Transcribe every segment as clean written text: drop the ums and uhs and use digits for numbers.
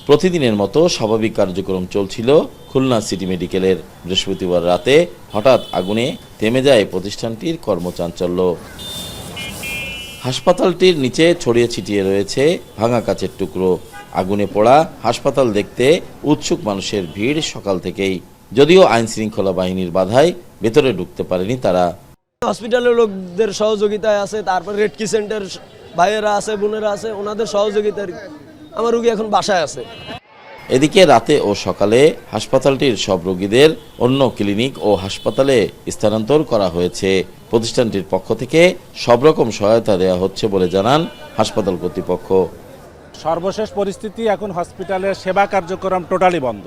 প্রতিদিনের মতো স্বাভাবিক কার্যক্রম চলছিল খুলনা সিটি মেডিকেলের। বৃহস্পতিবার রাতে হঠাৎ আগুনে থেমে যায় প্রতিষ্ঠানটির কর্মচাঞ্চল্য। হাসপাতালটির নিচে ছড়িয়ে ছিটিয়ে রয়েছে ভাঙা কাচের টুকরো। আগুনে পোড়া হাসপাতাল দেখতে উৎসুক মানুষের ভিড় সকাল থেকেই, যদিও আইন শৃঙ্খলা বাহিনীর বাধায় ভেতরে ঢুকতে পারেনি তারা। হসপিটালের লোকদের সহযোগিতায় আছে, তারপর রেড ক্রিসেন্টের ভাইয়েরা আছে, বোনেরা আছে, ওনাদের সহযোগিতায় আমার রোগী এখন বাসায় আছে। এদিকে রাতে ও সকালে হাসপাতালটির সব রোগীদের অন্য ক্লিনিক ও হাসপাতালে স্থানান্তর করা হয়েছে। প্রতিষ্ঠানটির পক্ষ থেকে সব রকম সহায়তা দেওয়া হচ্ছে বলে জানান হাসপাতাল কর্তৃপক্ষ। সর্বশেষ পরিস্থিতি, এখন হসপিটালের সেবা কার্যক্রম টোটালি বন্ধ।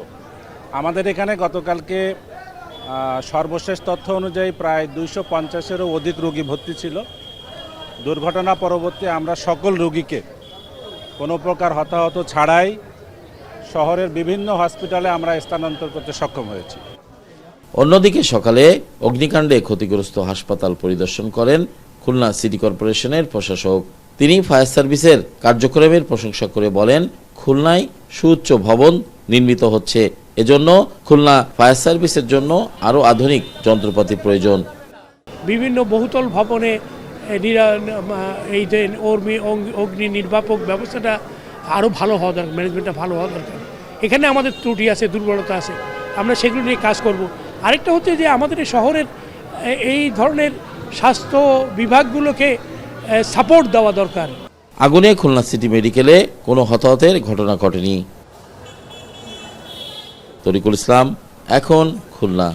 আমাদের এখানে গতকালকে সর্বশেষ তথ্য অনুযায়ী প্রায় 250-এরও অধিক রোগী ভর্তি ছিল। দুর্ঘটনা পরবর্তী আমরা সকল রোগীকে কোনো প্রকার হতাহত ছাড়াই শহরের বিভিন্ন হসপিটালে আমরা স্থানান্তর করতে সক্ষম হয়েছি। অন্যদিকে সকালে অগ্নিকাণ্ডে ক্ষতিগ্রস্ত হাসপাতাল পরিদর্শন করেন খুলনা সিটি কর্পোরেশনের প্রশাসক। তিনি ফায়ার সার্ভিসের কার্যক্রমের প্রশংসা করে বলেন, খুলনায় সুউচ্চ ভবন নির্মিত হচ্ছে, এজন্য খুলনা ফায়ার সার্ভিসের জন্য আরও আধুনিক যন্ত্রপাতি প্রয়োজন। বিভিন্ন বহুতল ভবনে এই যে অগ্নি নির্বাপক ব্যবস্থাটা আরও ভালো হওয়া দরকার, ম্যানেজমেন্টটা ভালো হওয়া দরকার। এখানে আমাদের ত্রুটি আছে, দুর্বলতা আছে, আমরা সেগুলো নিয়ে কাজ করব। আরেকটা হচ্ছে যে আমাদের শহরের এই ধরনের স্বাস্থ্য বিভাগগুলোকে সাপোর্ট দেওয়া দরকার। আগুনে খুলনা সিটি মেডিকেলে কোনো হতাহতের ঘটনা ঘটেনি। তরিকুল ইসলাম, এখন খুলনা।